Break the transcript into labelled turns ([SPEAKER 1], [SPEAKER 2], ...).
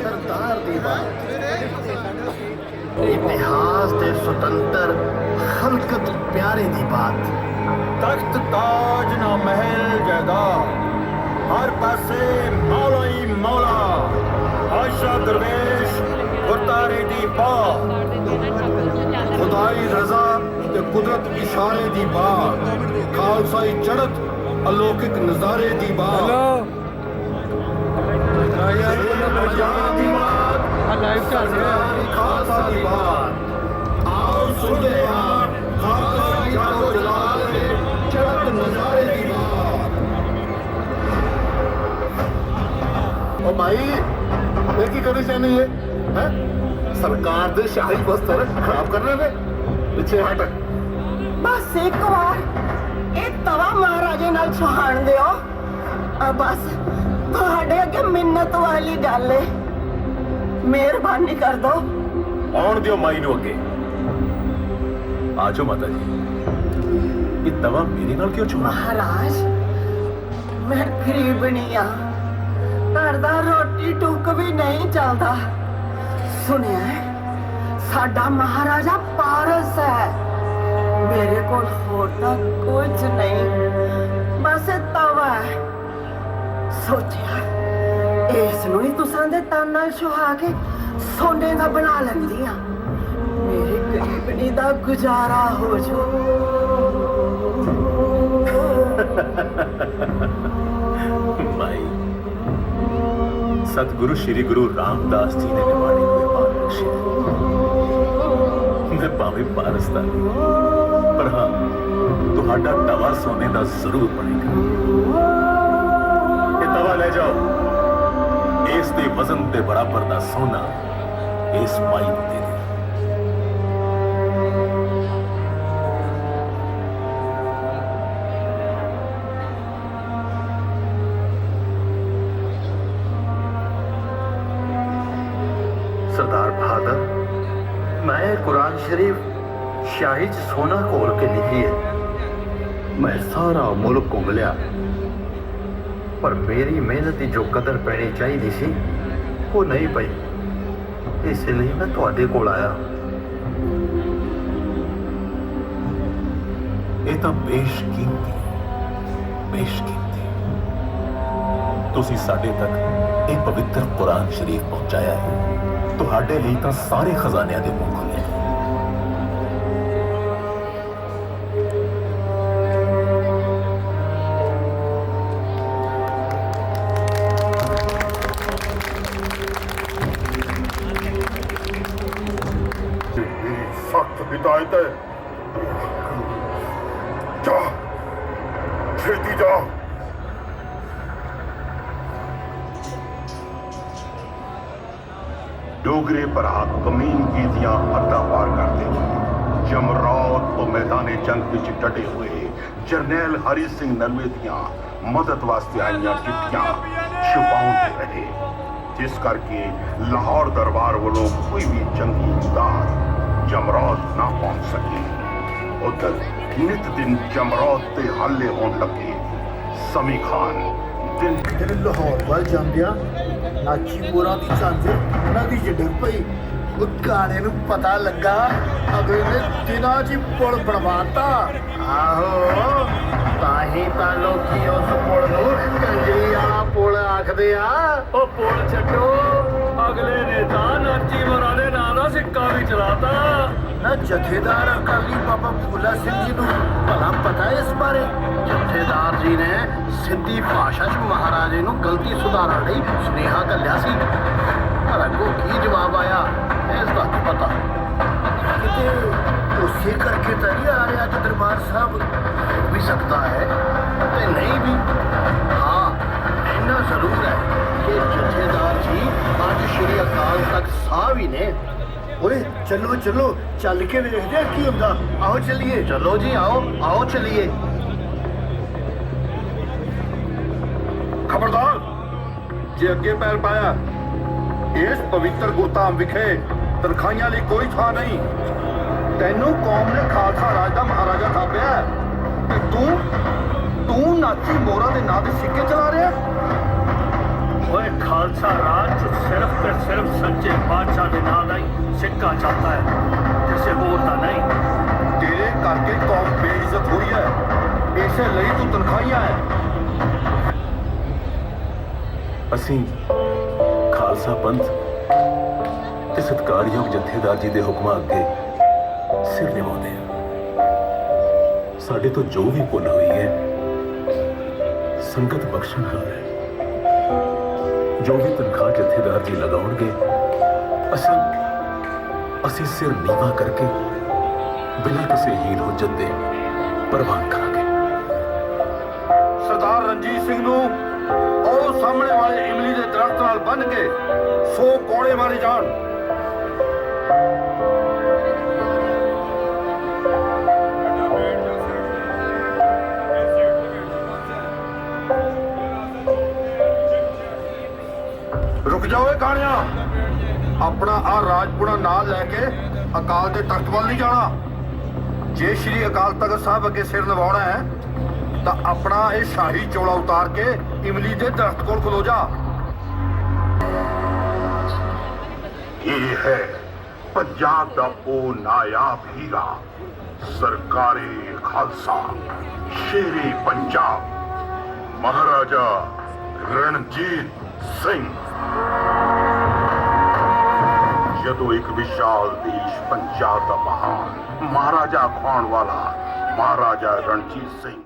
[SPEAKER 1] सरदार दी बात, इतिहास दे स्वतंत्र खलकत प्यारे दी बात।
[SPEAKER 2] तख्त ताज ना महल जायदाद, हर पासे मौला ही मौला। आशा दरवेश गुरतारे दी बात, खुदाई रजा ते कुदरत इशारे दी बात। खालसाई चढ़त अलौकिक नजारे दी बात। खालसा दी बात। आओ सुनते हैं खालसा जागो जलाल चढ़त नजारे दी बात।
[SPEAKER 1] ओ भाई ये की करी जानी है, हैं? सरकार दे शाही वस्त्र खराब करने में पीछे हट।
[SPEAKER 3] बस एक बार ਇਹ ਤਵਾ ਮਹਾਰਾਜੇ ਨਾਲ ਸੁਹਾਣ ਦਿਓ। ਬਸ ਤੁਹਾਡੇ ਅੱਗੇ ਮਿੰਨਤ ਵਾਲੀ ਗੱਲ ਏ, ਮਿਹਰਬਾਨੀ ਕਰ ਦੋ।
[SPEAKER 2] ਆਉਣ ਦਿਓ ਮਾਈ ਨੂੰ ਅੱਗੇ। ਆ ਜਾਓ ਮਾਤਾ ਜੀ, ਇਹ ਤਵਾ ਮੇਰੇ ਨਾਲ ਕਿਉਂ ਛੁਆ?
[SPEAKER 3] ਮਹਾਰਾਜ ਮੈਂ ਗਰੀਬਣੀ ਆ, ਘਰ ਦਾ ਰੋਟੀ ਟੁੱਕ ਵੀ ਨਹੀਂ ਚੱਲਦਾ। ਸੁਣਿਆ ਸਾਡਾ ਮਹਾਰਾਜਾ ਪਾਰਸ ਹੈ, ਮੇਰੇ ਕੋਲ ਹੋਰ ਤਾਂ ਕੁਝ ਨਹੀਂ, ਬਸ ਤਵਾ ਹੈ। ਸੋਚਿਆ ਇਸ ਨੂੰ ਹੀ ਤੁਸਾਂ ਦੇ ਤਨ ਨਾਲ ਸੁਹਾ ਕੇ ਸੋਨੇ ਦਾ ਬਣਾ ਲੈਂਦੀ ਆ, ਮੇਰੀ ਗਰੀਬਣੀ ਦਾ ਗੁਜ਼ਾਰਾ ਹੋ ਜੂ।
[SPEAKER 2] ਮਾਈ, सतगुरु श्री गुरु रामदास जी ने निभाने हुए मान बख्शे। मैं भावे पारस दा नहीं, पर हाँ तुहाडा तवा सोने दा जरूर बनेगा। ये तवा ले जाओ, इस दे वजन दे बराबर दा सोना इस माई नूं दे दे।
[SPEAKER 1] सरदार बहादुर, मैं कुरान शरीफ शाही च सोना घोल के लिखी है। मैं सारा मुल्क घूम लिया, पर मेरी मेहनत की जो कदर पैनी चाहिए सी वो नहीं पई, इसलिए मैं तुहाडे कोल आया।
[SPEAKER 2] ये तो बेशकीमती बेशकीमती तुसी साडे तक ये पवित्र कुरान शरीफ पहुंचाया है। ਤੁਹਾਡੇ ਲਈ ਤਾਂ ਸਾਰੇ ਖਜ਼ਾਨਿਆਂ ਦੇ ਮੂੰਹ ਖੁੱਲੇ।
[SPEAKER 4] सख्त हिदायत है, जा छेती जा। डोगरे पर हाथ कमीन की दियां हद्दां पार करते हुए जमरौद तो मैदाने जंग विच डटे हुए जरनैल हरी सिंह नलवे दियां मदद वास्ते आईयां चिट्ठियां छुपाउंदे रहे, जिस करके लाहौर दरबार वालों कोई भी जंगी इमदाद जमरौद ना पहुंच सके। उधर नित दिन जमरौद ते हल्ले होने लगे। समी खान दिन
[SPEAKER 1] लाहौर वाल जांदिया नाची मोरा दी झांझर नदी च डिग पई। उस काले नूं पता लगा, अगले ने दिनां च पुल बनवाता। आहो ताही तां लोकी उस पुल नूं कंजरी वाला पुल आखदे आ।
[SPEAKER 5] ओ पुल छड्डो, अगले ने तां नाची मोरा दे नां दा सिक्का भी चलाता।
[SPEAKER 1] ना जथेदार अकाली बाबा फूला सिंह जी नूं भला पता है इस बारे? जथेदार जी ने सिंधी भाषा च महाराजे नूं गलती सुधारन लई सुनेहा घल्लिया सी, पर अगों की जवाब आया इसदा नहीं पता। किते उसे करके तो नहीं आ रहा कि दरबार साहब हो भी सकता है ते नहीं भी। हाँ इन्ना जरूर है कि जथेदार जी अज श्री अकाल तक साह भी ने। ओए चलो चलो चल के देखते हैं की होंदा। आओ चलिए। चलो जी आओ आओ चलिए।
[SPEAKER 4] खबरदार जे अगे पैर पाया इस पवित्र गुरधाम विखे तनखाइयां ਲਈ कोई ਥਾਂ नहीं। ਤੈਨੂੰ कौम ने खालसा राज ਦਾ महाराजा ਥਾਪਿਆ ਤੇ ਤੂੰ ਨਾਚੀ ਮੋਰਾ ਦੇ ਨਾਂ ਦੇ ਸਿੱਕੇ ਚਲਾ ਰਿਹਾ।
[SPEAKER 5] ओए खालसा राज च सिर्फ ते सिर्फ सच्चे बादशाह के नाम का ही सिक्का चलता है, किसी होर का नहीं।
[SPEAKER 4] तेरे करके कौम बेइज्जत हुई है, इसे ਲਈ तू तनखाहियां है।
[SPEAKER 2] ਅਸੀਂ ਖਾਲਸਾ ਪੰਥ ਤੇ ਸਤਿਕਾਰਯੋਗ ਜਥੇਦਾਰ ਜੀ ਦੇ ਹੁਕਮਾਂ ਅੱਗੇ ਸਿਰ ਨਿਵਾਉਂਦੇ ਹਾਂ। ਸਾਡੇ ਤੋਂ ਜੋ ਵੀ ਭੁੱਲ ਹੋਈ ਹੈ ਸੰਗਤ ਬਖਸ਼ਣਹਾਰ ਹੈ। ਜੋ ਵੀ ਤਨਖਾਹ ਜਥੇਦਾਰ ਜੀ ਲਗਾਉਣਗੇ ਅਸੀਂ ਸਿਰ ਨੀਵਾ ਕਰਕੇ ਬਿਨਾਂ ਕਿਸੇ ਹੀਲ ਹੁਜਤ ਦੇ ਪ੍ਰਵਾਨ ਕਰਾਂਗੇ।
[SPEAKER 4] ਸਰਦਾਰ ਰਣਜੀਤ ਸਿੰਘ ਨੂੰ ਉਹ ਸਾਹਮਣੇ ਵਾਲੇ ਇਮਲੀ ਦੇ ਦਰਖਤ ਨਾਲ ਬੰਨ੍ਹ ਕੇ 100 ਕੋੜੇ ਮਾਰੇ ਜਾਣ। ਰੁਕ ਜਾਓ ਇਹ ਕਾਣਿਆ, ਆਪਣਾ ਆ ਰਾਜਪੁਰਾ ਨਾਲ ਲੈ ਕੇ ਅਕਾਲ ਦੇ ਤਖਤ ਵੱਲ ਨਹੀਂ ਜਾਣਾ। ਜੇ ਸ਼੍ਰੀ ਅਕਾਲ ਤਖਤ ਸਾਹਿਬ ਅੱਗੇ ਸਿਰ ਨਿਵਾਉਣਾ ਹੈ ਤਾਂ ਆਪਣਾ ਇਹ ਸ਼ਾਹੀ ਚੋਲਾ ਉਤਾਰ ਕੇ ਇਮਲੀ ਦੇ ਦਰਖਤ ਕੋਲ ਖਲੋ ਜਾ। ਇਹ ਹੈ ਪੰਜਾਬ ਦਾ ਉਹ ਨਾਇਆਬ ਹੀਰਾ, ਸਰਕਾਰੀ ਖਾਲਸਾ, ਸ਼ੇਰੇ ਪੰਜਾਬ, ਮਹਾਰਾਜਾ ਰਣਜੀਤ ਸਿੰਘ। ਜਦੋਂ ਇੱਕ ਵਿਸ਼ਾਲ ਦੇਸ਼ ਪੰਜਾਬ ਦਾ ਮਹਾਨ ਮਹਾਰਾਜਾ ਅਖਵਾਉਣ ਵਾਲਾ ਮਹਾਰਾਜਾ ਰਣਜੀਤ ਸਿੰਘ